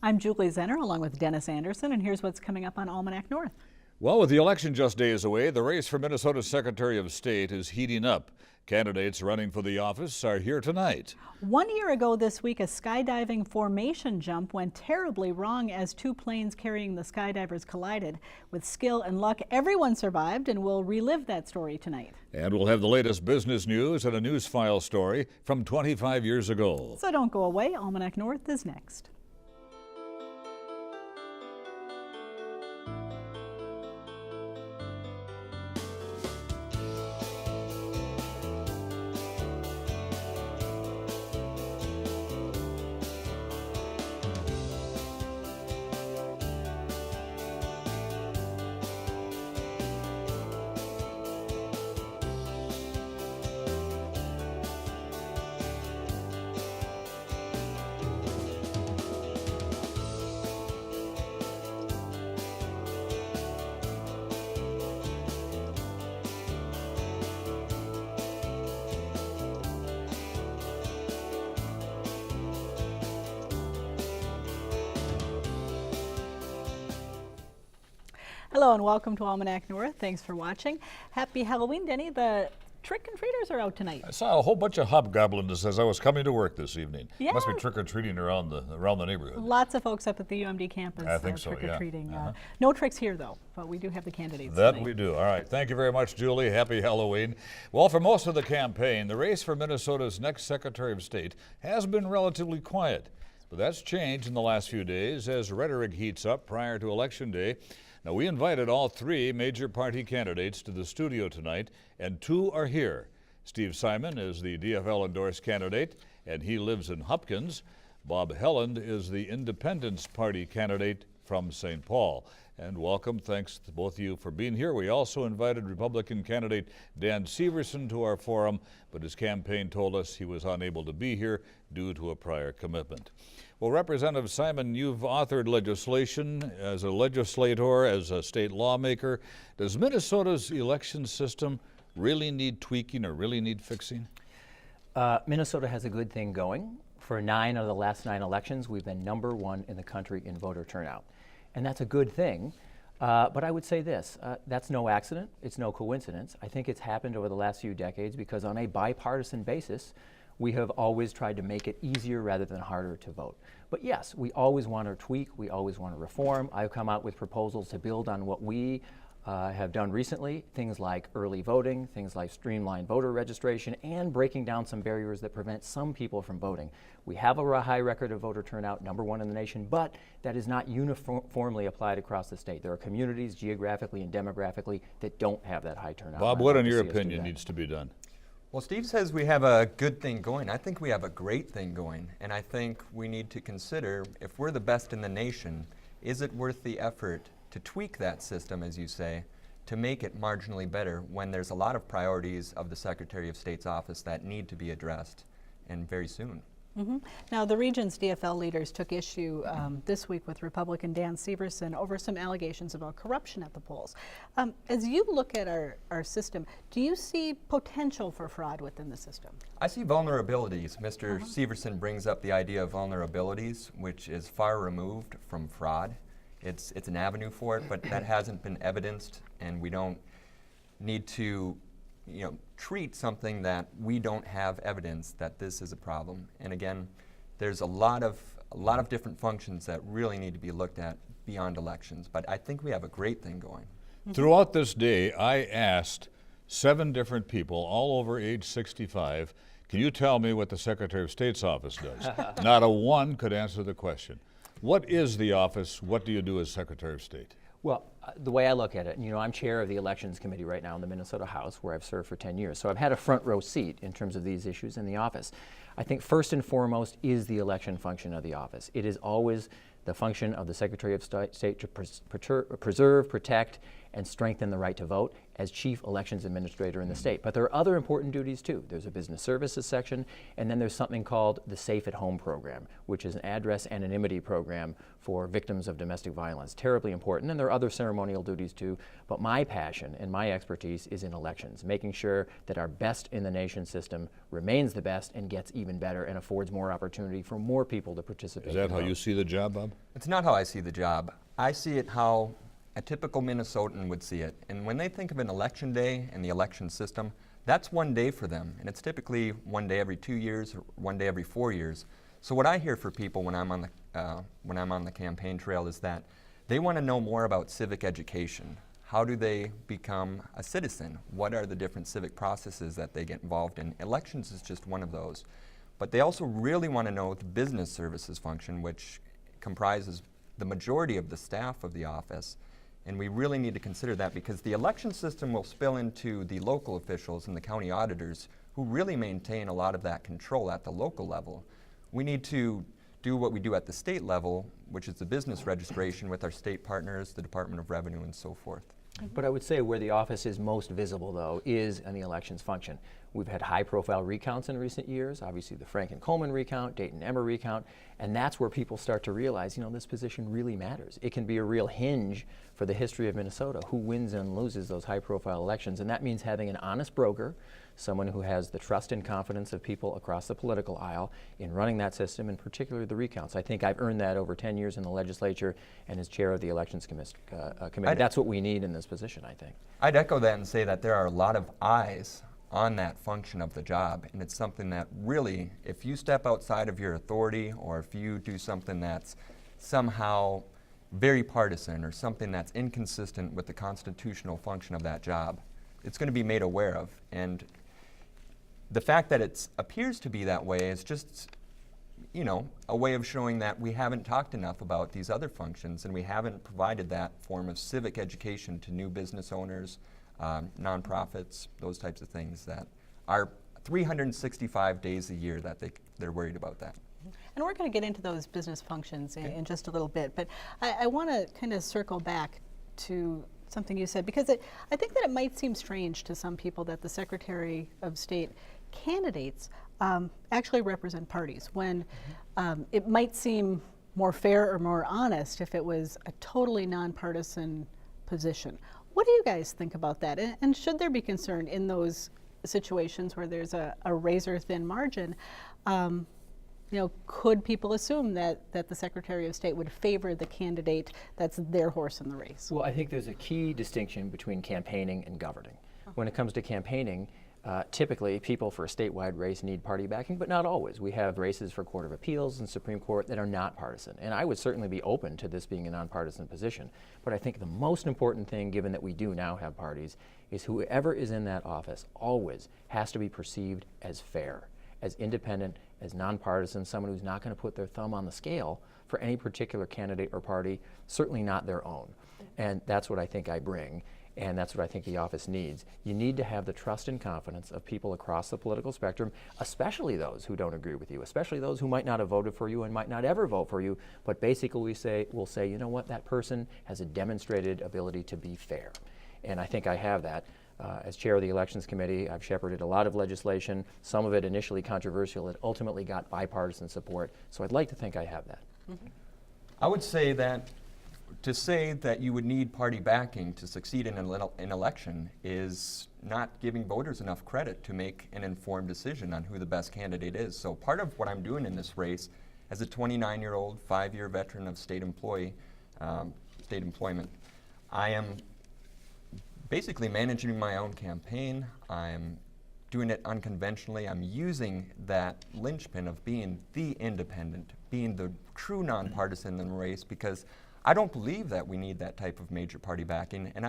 I'm Julie Zenner along with Dennis Anderson, and here's what's coming up on Almanac North. Well, with the election just days away, the race for Minnesota's Secretary of State is heating up. Candidates running for the office are here tonight. 1 year ago this week, a skydiving formation jump went terribly wrong as two planes carrying the skydivers collided. With skill and luck, everyone survived, and we'll relive that story tonight. And we'll have the latest business news and a news file story from 25 years ago. So don't go away. Almanac North is next. Hello and welcome to Almanac North. Thanks for watching. Happy Halloween, Denny. The trick-and-treaters are out tonight. I saw a whole bunch of hobgoblins as I was coming to work this evening. Yeah. Must be trick-or-treating around the neighborhood. Lots of folks up at the UMD campus I think so, trick-or-treating. yeah. No tricks here, though, but we do have the candidates That tonight. we do. All right. Thank you very much, Julie. Happy Halloween. Well, for most of the campaign, the race for Minnesota's next Secretary of State has been relatively quiet. But that's changed in the last few days as rhetoric heats up prior to Election Day. Now, we invited all three major party candidates to the studio tonight, and two are here. Steve Simon is the DFL-endorsed candidate, and he lives in Hopkins. Bob Helland is the Independence Party candidate from St. Paul. And welcome. Thanks to both of you for being here. We also invited Republican candidate Dan Severson to our forum, but his campaign told us he was unable to be here due to a prior commitment. Well, Representative Simon, you've authored legislation as a legislator, as a state lawmaker. Does Minnesota's election system really need tweaking or really need fixing? Minnesota has a good thing going. For 9 of the last 9 elections, we've been #1 in the country in voter turnout. And that's a good thing. But I would say this, that's no accident, it's no coincidence. I think it's happened over the last few decades because on a bipartisan basis, we have always tried to make it easier rather than harder to vote. But yes, we always want to tweak, we always want to reform. I've come out with proposals to build on what we have done recently, things like early voting, things like streamlined voter registration, and breaking down some barriers that prevent some people from voting. We have a high record of voter turnout, #1 in the nation, but that is not uniformly applied across the state. There are communities geographically and demographically that don't have that high turnout. Bob, what in your opinion needs to be done? Well, Steve says we have a good thing going. I think we have a great thing going, and I think we need to consider, if we're the best in the nation, is it worth the effort to tweak that system, as you say, to make it marginally better when there's a lot of priorities of the Secretary of State's office that need to be addressed, and very soon. Now, the region's DFL leaders took issue this week with Republican Dan Severson over some allegations about corruption at the polls. As you look at our system, do you see potential for fraud within the system? I see vulnerabilities. Mr. Severson brings up the idea of vulnerabilities, which is far removed from fraud. It's an avenue for it, but that hasn't been evidenced, and we don't need to treat something that we don't have evidence that this is a problem. And again, there's a lot of different functions that really need to be looked at beyond elections, but I think we have a great thing going. Throughout this day, I asked 7 different people, all over age 65, can you tell me what the Secretary of State's office does? Not a one could answer the question. What is the office? What do you do as Secretary of State? Well, the way I look at it, I'm chair of the Elections Committee right now in the Minnesota House, where I've served for 10 years. So I've had a front row seat in terms of these issues in the office. I think first and foremost is the election function of the office. It is always the function of the Secretary of State to preserve, protect, and strengthen the right to vote as chief elections administrator in the state. But there are other important duties too. There's a business services section, and then there's something called the Safe at Home program, which is an address anonymity program for victims of domestic violence. Terribly important, and there are other ceremonial ceremonial duties too, but my passion and my expertise is in elections, making sure that our best in the nation system remains the best and gets even better and affords more opportunity for more people to participate. Is that and how vote. you see the job, Bob? It's not how I see the job. I see it how a typical Minnesotan would see it. And when they think of an election day and the election system, that's one day for them. And it's typically one day every 2 years or one day every 4 years. So what I hear for people when I'm on the campaign trail is that they want to know more about civic education. How do they become a citizen? What are the different civic processes that they get involved in? Elections is just one of those. But they also really want to know the business services function, which comprises the majority of the staff of the office. And we really need to consider that because the election system will spill into the local officials and the county auditors who really maintain a lot of that control at the local level. We need to do what we do at the state level, which is the business registration with our state partners, the Department of Revenue, and so forth. But I would say where the office is most visible, though, is in the elections function. We've had high-profile recounts in recent years, obviously the Frank and Coleman recount, Dayton-Emmer recount, and that's where people start to realize, you know, this position really matters. It can be a real hinge for the history of Minnesota, who wins and loses those high-profile elections, and that means having an honest broker, someone who has the trust and confidence of people across the political aisle in running that system, and particularly the recounts. I think I've earned that over 10 years in the legislature and as chair of the Elections Committee. That's what we need in this position, I think. I'd echo that and say that there are a lot of eyes on that function of the job, and it's something that really, if you step outside of your authority or if you do something that's somehow very partisan or something that's inconsistent with the constitutional function of that job, it's going to be made aware of. And the fact that it appears to be that way is just, you know, a way of showing that we haven't talked enough about these other functions and we haven't provided that form of civic education to new business owners, nonprofits, those types of things that are 365 days a year that they're worried about that. And we're going to get into those business functions in just a little bit, but I want to kind of circle back to something you said, because I think that it might seem strange to some people that the Secretary of State candidates actually represent parties, when it might seem more fair or more honest if it was a totally nonpartisan position. What do you guys think about that? And should there be concern in those situations where there's a razor-thin margin? You know, could people assume that the Secretary of State would favor the candidate that's their horse in the race? Well, I think there's a key distinction between campaigning and governing. When it comes to campaigning, typically people for a statewide race need party backing, but not always. We have races for Court of Appeals and Supreme Court that are not partisan, and I would certainly be open to this being a nonpartisan position. But I think the most important thing, given that we do now have parties, is whoever is in that office always has to be perceived as fair, as independent, as nonpartisan, someone who's not going to put their thumb on the scale for any particular candidate or party, certainly not their own. And that's what I think I bring, and that's what I think the office needs. You need to have the trust and confidence of people across the political spectrum, especially those who don't agree with you, especially those who might not have voted for you and might not ever vote for you, but basically we'll say, you know what, that person has a demonstrated ability to be fair. And I think I have that. As chair of the Elections Committee, I've shepherded a lot of legislation, some of it initially controversial. It ultimately got bipartisan support, so I'd like to think I have that. Mm-hmm. I would say that to say that you would need party backing to succeed in an election is not giving voters enough credit to make an informed decision on who the best candidate is. So part of what I'm doing in this race, as a 29-year-old, 5-year veteran of state employment, I am basically managing my own campaign. I'm doing it unconventionally. I'm using that linchpin of being the independent, being the true nonpartisan in the race, because I don't believe that we need that type of major party backing, and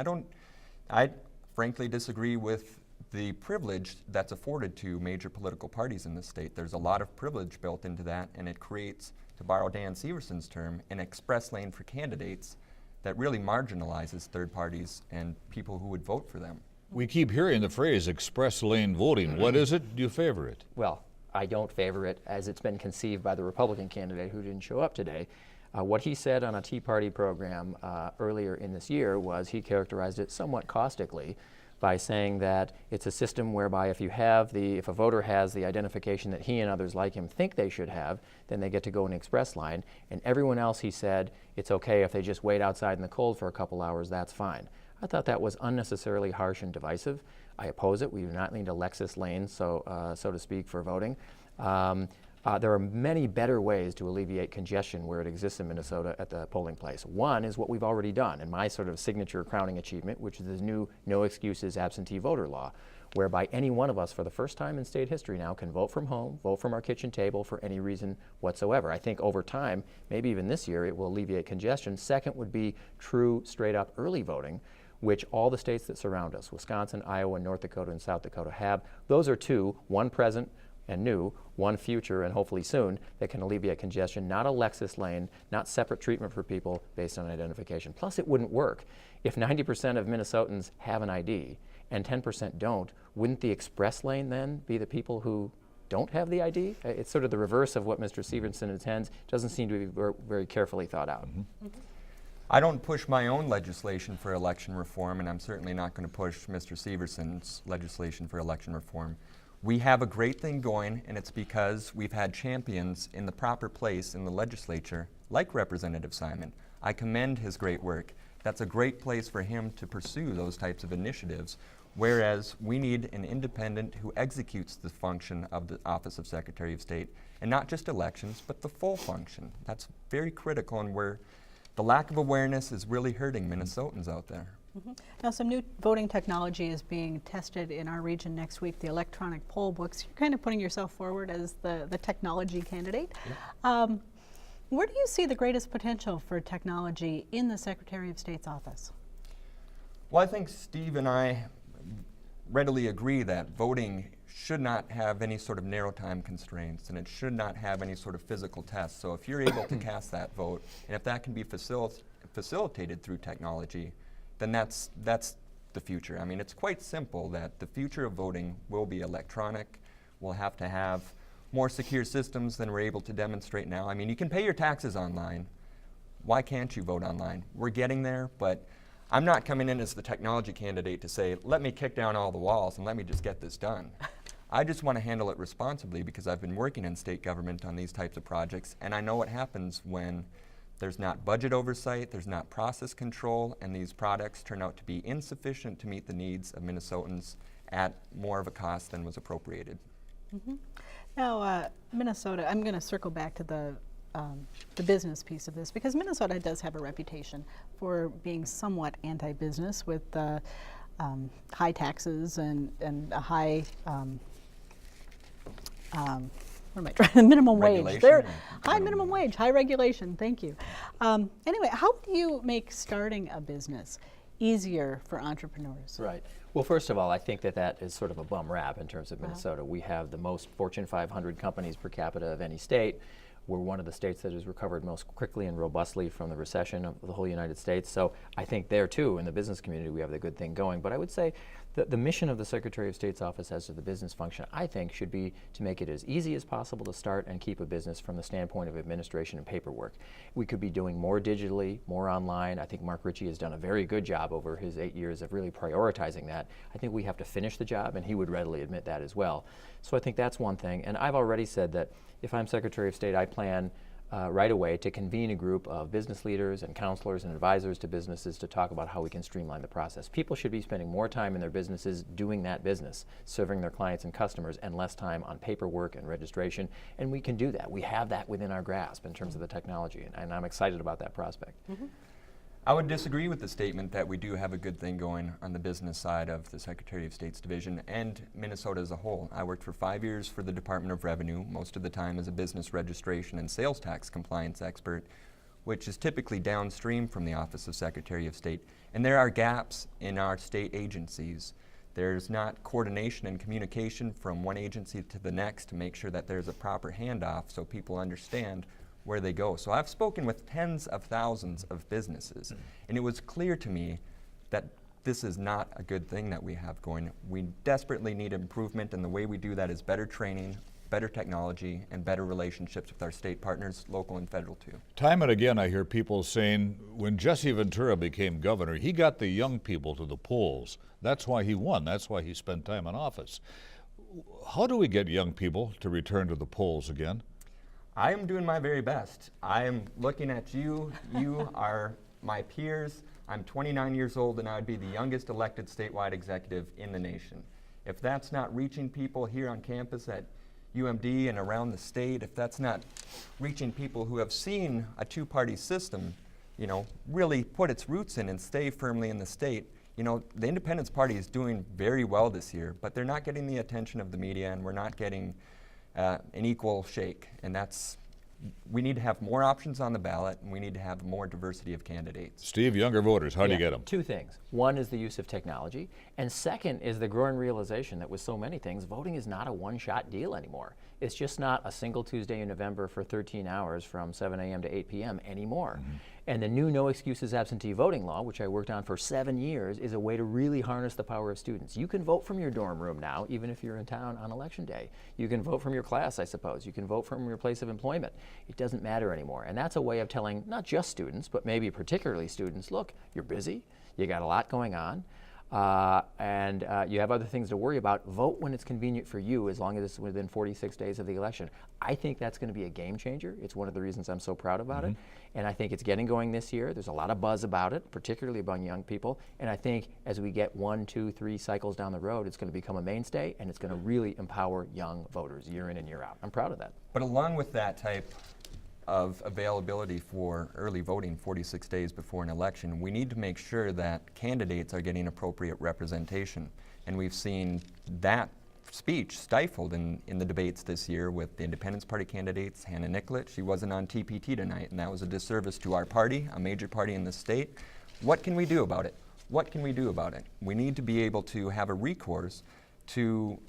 I frankly disagree with the privilege that's afforded to major political parties in the state. There's a lot of privilege built into that, and it creates, to borrow Dan Severson's term, an express lane for candidates that really marginalizes third parties and people who would vote for them. We keep hearing the phrase express lane voting. What is it? Do you favor it? Well, I don't favor it as it's been conceived by the Republican candidate who didn't show up today. What he said on a Tea Party program earlier in this year was he characterized it somewhat caustically, by saying that it's a system whereby if a voter has the identification that he and others like him think they should have, then they get to go in the express line. And everyone else, he said, it's okay if they just wait outside in the cold for a couple hours, that's fine. I thought that was unnecessarily harsh and divisive. I oppose it. We do not need a Lexus lane, so to speak, for voting. There are many better ways to alleviate congestion where it exists in Minnesota at the polling place. One is what we've already done, and my sort of signature crowning achievement, which is the new no excuses absentee voter law, whereby any one of us for the first time in state history now can vote from home, vote from our kitchen table for any reason whatsoever. I think over time, maybe even this year, it will alleviate congestion. Second would be true straight up early voting, which all the states that surround us, Wisconsin, Iowa, North Dakota, and South Dakota have. Those are two, one present and new, one future and hopefully soon, that can alleviate congestion, not a Lexus lane, not separate treatment for people based on identification. Plus, it wouldn't work. If 90% of Minnesotans have an ID and 10% don't, wouldn't the express lane then be the people who don't have the ID? It's sort of the reverse of what Mr. Severson intends. Doesn't seem to be very carefully thought out. Mm-hmm. I don't push my own legislation for election reform, and I'm certainly not going to push Mr. Severson's legislation for election reform. We have a great thing going, and it's because we've had champions in the proper place in the legislature, like Representative Simon. I commend his great work. That's a great place for him to pursue those types of initiatives, whereas we need an independent who executes the function of the Office of Secretary of State, and not just elections, but the full function. That's very critical, and where the lack of awareness is really hurting Minnesotans out there. Mm-hmm. Now, some new voting technology is being tested in our region next week, the electronic poll books. You're kind of putting yourself forward as the technology candidate. Yeah. Where do you see the greatest potential for technology in the Secretary of State's office? Well, I think Steve and I readily agree that voting should not have any sort of narrow time constraints, and it should not have any sort of physical tests. So if you're able to cast that vote, and if that can be facilitated through technology, then that's the future. I mean, it's quite simple that the future of voting will be electronic. We'll have to have more secure systems than we're able to demonstrate now. I mean, you can pay your taxes online. Why can't you vote online? We're getting there, but I'm not coming in as the technology candidate to say, let me kick down all the walls and let me just get this done. I just want to handle it responsibly because I've been working in state government on these types of projects, and I know what happens when there's not budget oversight, there's not process control, and these products turn out to be insufficient to meet the needs of Minnesotans at more of a cost than was appropriated. Mm-hmm. Now, Minnesota, I'm going to circle back to the business piece of this, because Minnesota does have a reputation for being somewhat anti-business with high taxes and a high what am I trying? Minimum wage. High minimum wage, high regulation. Thank you. Anyway, how do you make starting a business easier for entrepreneurs? Right. Well, first of all, I think that is sort of a bum rap in terms of Minnesota. We have the most Fortune 500 companies per capita of any state. We're one of the states that has recovered most quickly and robustly from the recession of the whole United States. So I think there too, in the business community, we have the good thing going. But I would say that the mission of the Secretary of State's office as to the business function, I think, should be to make it as easy as possible to start and keep a business from the standpoint of administration and paperwork. We could be doing more digitally, more online. I think Mark Ritchie has done a very good job over his 8 years of really prioritizing that. I think we have to finish the job, and he would readily admit that as well. So I think that's one thing. And I've already said that if I'm Secretary of State, I plan right away to convene a group of business leaders and counselors and advisors to businesses to talk about how we can streamline the process. People should be spending more time in their businesses doing that business, serving their clients and customers, and less time on paperwork and registration. And we can do that. We have that within our grasp in terms of the technology, and I'm excited about that prospect. Mm-hmm. I would disagree with the statement that we do have a good thing going on the business side of the Secretary of State's division and Minnesota as a whole. I worked for 5 years for the Department of Revenue, most of the time as a business registration and sales tax compliance expert, which is typically downstream from the Office of Secretary of State. And there are gaps in our state agencies. There's not coordination and communication from one agency to the next to make sure that there's a proper handoff so people understand where they go. So I've spoken with tens of thousands of businesses, and it was clear to me that this is not a good thing that we have going. We desperately need improvement, and the way we do that is better training, better technology, and better relationships with our state partners, local and federal too. Time and again, I hear people saying when Jesse Ventura became governor, he got the young people to the polls. That's why he won. That's why he spent time in office. How do we get young people to return to the polls again? I am doing my very best. I am looking at you. You are my peers. I'm 29 years old and I would be the youngest elected statewide executive in the nation. If that's not reaching people here on campus at UMD and around the state, if that's not reaching people who have seen a two-party system, you know, really put its roots in and stay firmly in the state, you know, the Independence Party is doing very well this year, but they're not getting the attention of the media and we're not getting an equal shake, and we need to have more options on the ballot and we need to have more diversity of candidates. Steve, younger voters, how do you get them? Two things. One is the use of technology, and second is the growing realization that with so many things, voting is not a one-shot deal anymore. It's just not a single Tuesday in November for 13 hours from 7 a.m. to 8 p.m. anymore. And the new no excuses absentee voting law, which I worked on for 7 years, is a way to really harness the power of students. You can vote from your dorm room now, even if you're in town on election day. You can vote from your class, I suppose. You can vote from your place of employment. It doesn't matter anymore. And that's a way of telling not just students, but maybe particularly students, look, you're busy, you got a lot going on, and you have other things to worry about. Vote when it's convenient for you, as long as it's within 46 days of the election. I think that's going to be a game changer. It's one of the reasons I'm so proud about it. And I think it's getting going this year. There's a lot of buzz about it, particularly among young people. And I think as we get 1, 2, 3 cycles down the road, it's going to become a mainstay, and it's going to really empower young voters year in and year out. I'm proud of that. But along with that type of availability for early voting 46 days before an election, we need to make sure that candidates are getting appropriate representation. And we've seen that speech stifled in the debates this year with the Independence Party candidates. Hannah Nicollet, she wasn't on TPT tonight, and that was a disservice to our party, a major party in the state. What can we do about it? What can we do about it? We need to be able to have a recourse to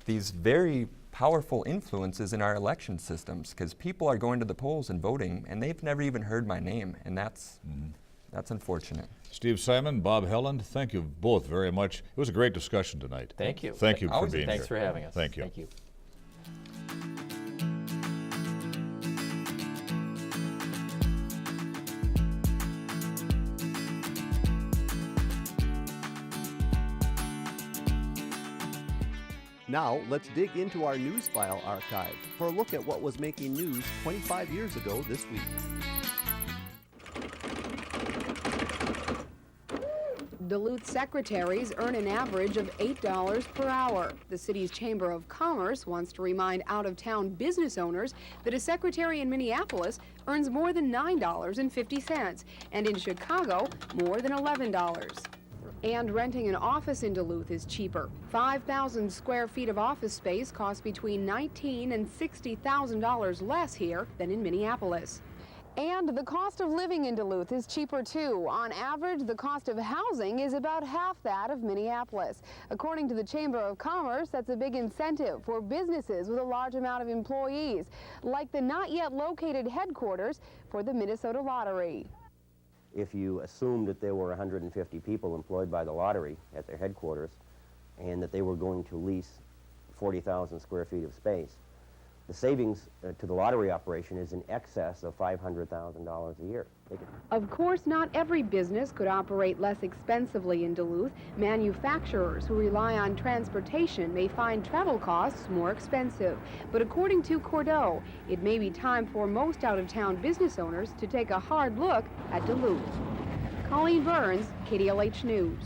these very powerful influences in our election systems, because people are going to the polls and voting and they've never even heard my name, and that's unfortunate. Steve Simon, Bob Helland, thank you both very much. It was a great discussion tonight. Thank you. Thank you for Always being here. Thanks for having us. Thank you. Thank you. Now, let's dig into our news file archive for a look at what was making news 25 years ago this week. Duluth secretaries earn an average of $8 per hour. The city's Chamber of Commerce wants to remind out-of-town business owners that a secretary in Minneapolis earns more than $9.50, and in Chicago, more than $11. And renting an office in Duluth is cheaper. 5,000 square feet of office space costs between $19,000 and $60,000 less here than in Minneapolis. And the cost of living in Duluth is cheaper too. On average, the cost of housing is about half that of Minneapolis. According to the Chamber of Commerce, that's a big incentive for businesses with a large amount of employees, like the not yet located headquarters for the Minnesota Lottery. If you assumed that there were 150 people employed by the lottery at their headquarters and that they were going to lease 40,000 square feet of space, the savings to the lottery operation is in excess of $500,000 a year. Of course, not every business could operate less expensively in Duluth. Manufacturers who rely on transportation may find travel costs more expensive. But according to Cordeaux, it may be time for most out-of-town business owners to take a hard look at Duluth. Colleen Burns, KDLH News.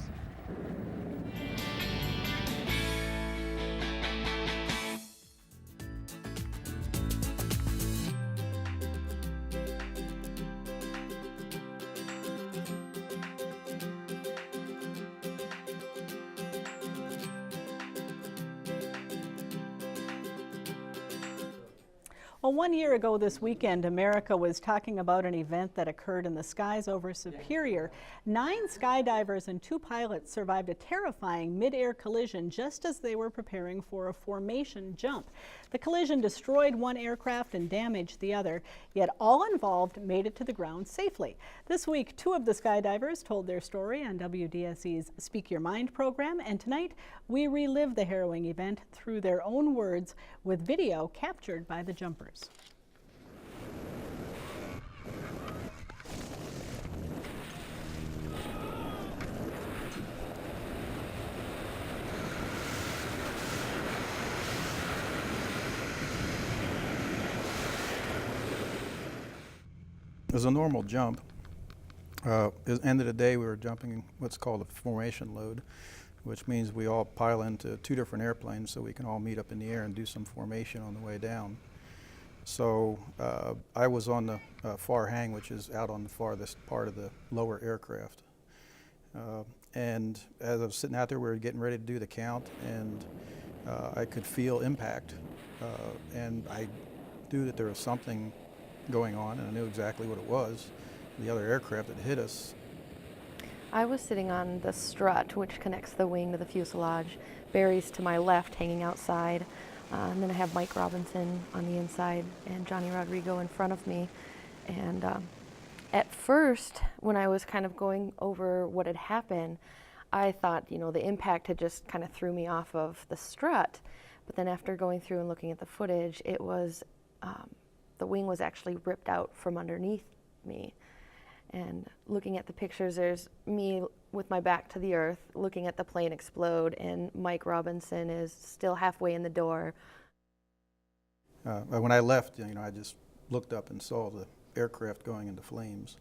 Well, 1 year ago this weekend, America was talking about an event that occurred in the skies over Superior. 9 skydivers and 2 pilots survived a terrifying mid-air collision just as they were preparing for a formation jump. The collision destroyed one aircraft and damaged the other, yet all involved made it to the ground safely. This week, 2 of the skydivers told their story on WDSE's Speak Your Mind program, and tonight we relive the harrowing event through their own words with video captured by the jumpers. It was a normal jump. At the end of the day, we were jumping what's called a formation load, which means we all pile into 2 different airplanes so we can all meet up in the air and do some formation on the way down. So I was on the far hang, which is out on the farthest part of the lower aircraft. And as I was sitting out there, we were getting ready to do the count, and I could feel impact. And I knew that there was something going on, and I knew exactly what it was. The other aircraft that hit us. I was sitting on the strut, which connects the wing to the fuselage. Barry's to my left, hanging outside. And then I have Mike Robinson on the inside and Johnny Rodrigo in front of me. And at first, when I was kind of going over what had happened, I thought, you know, the impact had just kind of threw me off of the strut. But then after going through and looking at the footage, it was, the wing was actually ripped out from underneath me. And looking at the pictures, there's me with my back to the earth, looking at the plane explode, and Mike Robinson is still halfway in the door. When I left, you know, I just looked up and saw the aircraft going into flames.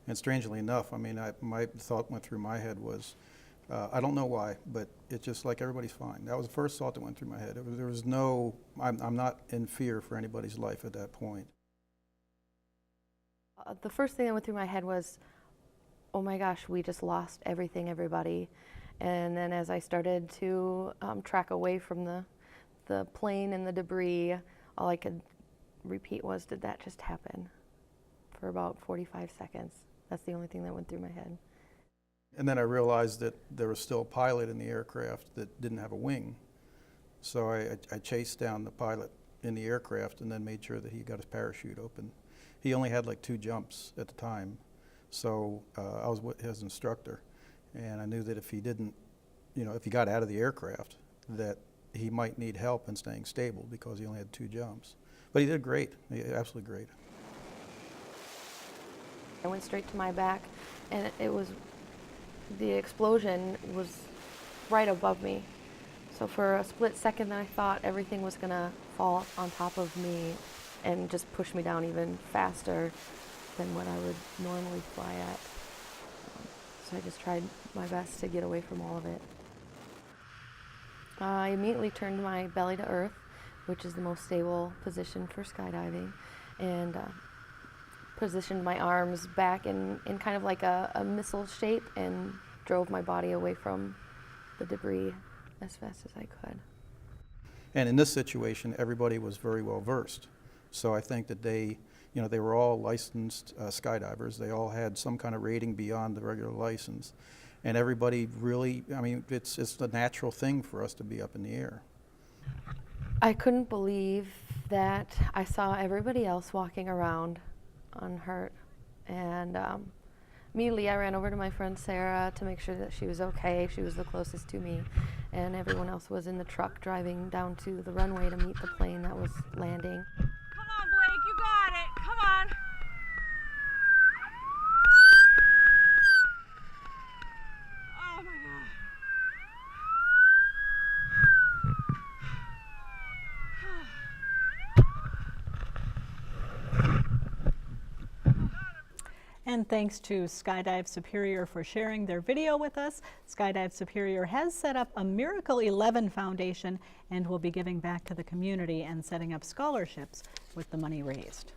And strangely enough, I mean, my thought went through my head was, I don't know why, but it's just like everybody's fine. That was the first thought that went through my head. There was no, I'm not in fear for anybody's life at that point. The first thing that went through my head was, oh my gosh, we just lost everything, everybody. And then as I started to track away from the plane and the debris, all I could repeat was, did that just happen? For about 45 seconds. That's the only thing that went through my head. And then I realized that there was still a pilot in the aircraft that didn't have a wing. So I chased down the pilot in the aircraft and then made sure that he got his parachute open. He only had like 2 jumps at the time, so I was with his instructor, and I knew that if he didn't, you know, if he got out of the aircraft, that he might need help in staying stable because he only had 2 jumps. But he did great, absolutely great. I went straight to my back, and the explosion was right above me. So for a split second, I thought everything was gonna fall on top of me and just push me down even faster than what I would normally fly at. So I just tried my best to get away from all of it. I immediately turned my belly to earth, which is the most stable position for skydiving, and positioned my arms back in kind of like a missile shape and drove my body away from the debris as fast as I could. And in this situation, everybody was very well versed. So I think that they were all licensed skydivers. They all had some kind of rating beyond the regular license. And everybody really, I mean, it's the natural thing for us to be up in the air. I couldn't believe that I saw everybody else walking around unhurt. And immediately I ran over to my friend Sarah to make sure that she was okay. She was the closest to me. And everyone else was in the truck driving down to the runway to meet the plane that was landing. Come on, Blake, you got it. Come on. Oh my God. And thanks to Skydive Superior for sharing their video with us. Skydive Superior has set up a Miracle 11 Foundation and will be giving back to the community and setting up scholarships with the money raised.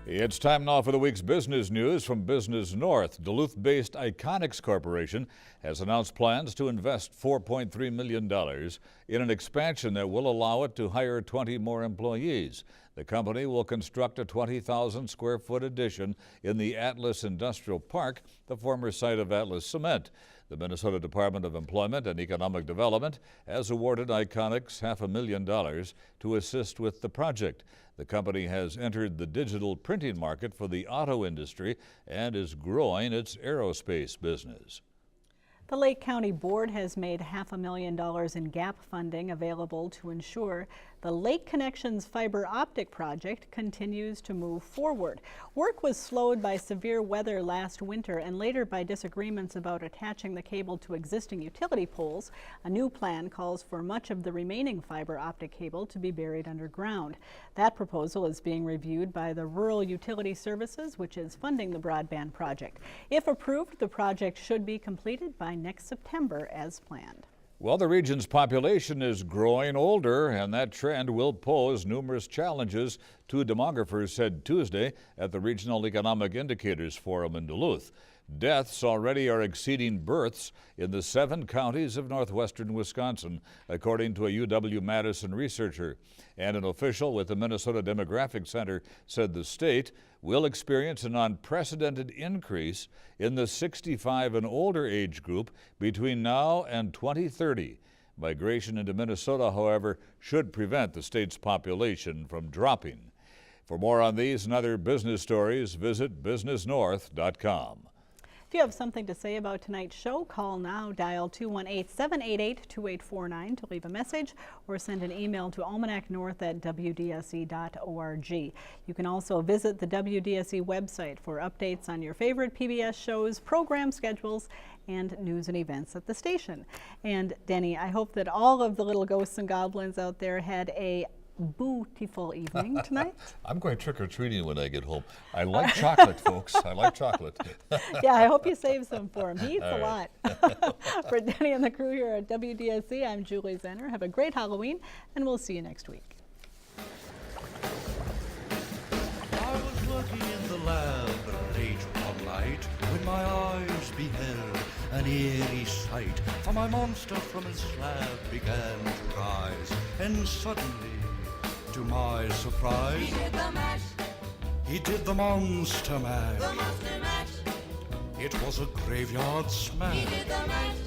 It's time now for the week's business news from Business North. Duluth-based Iconics Corporation has announced plans to invest $4.3 million in an expansion that will allow it to hire 20 more employees. The company will construct a 20,000 square foot addition in the Atlas Industrial Park, the former site of Atlas Cement. The Minnesota Department of Employment and Economic Development has awarded Iconics $500,000 to assist with the project. The company has entered the digital printing market for the auto industry and is growing its aerospace business. The Lake County Board has made $500,000 in gap funding available to ensure the Lake Connections fiber optic project continues to move forward. Work was slowed by severe weather last winter and later by disagreements about attaching the cable to existing utility poles. A new plan calls for much of the remaining fiber optic cable to be buried underground. That proposal is being reviewed by the Rural Utility Services, which is funding the broadband project. If approved, the project should be completed by next September as planned. Well, the region's population is growing older, and that trend will pose numerous challenges to demographers, said Tuesday at the Regional Economic Indicators Forum in Duluth. Deaths already are exceeding births in the 7 counties of northwestern Wisconsin, according to a UW-Madison researcher. And an official with the Minnesota Demographic Center said the state will experience an unprecedented increase in the 65 and older age group between now and 2030. Migration into Minnesota, however, should prevent the state's population from dropping. For more on these and other business stories, visit businessnorth.com. If you have something to say about tonight's show, call now, dial 218-788-2849 to leave a message or send an email to almanacnorth@wdse.org. You can also visit the WDSE website for updates on your favorite PBS shows, program schedules, and news and events at the station. And Denny, I hope that all of the little ghosts and goblins out there had a beautiful evening tonight. I'm going trick-or-treating when I get home. I like chocolate, folks. I like chocolate. Yeah, I hope you save some for him. He eats All a right. lot. For Denny and the crew here at WDSE, I'm Julie Zenner. Have a great Halloween, and we'll see you next week. I was working in the lab late one night when my eyes beheld an eerie sight. For my monster from his slab began to rise, and suddenly, to my surprise, He did the mash. he did the monster mash. The monster mash. It was a graveyard smash. He did the mash.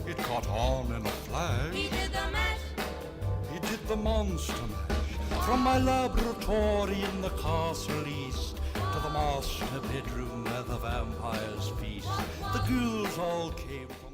It caught on in a flash. He did the mash. He did the monster mash. From my laboratory in the castle east to the master bedroom where the vampires feast. The ghouls all came from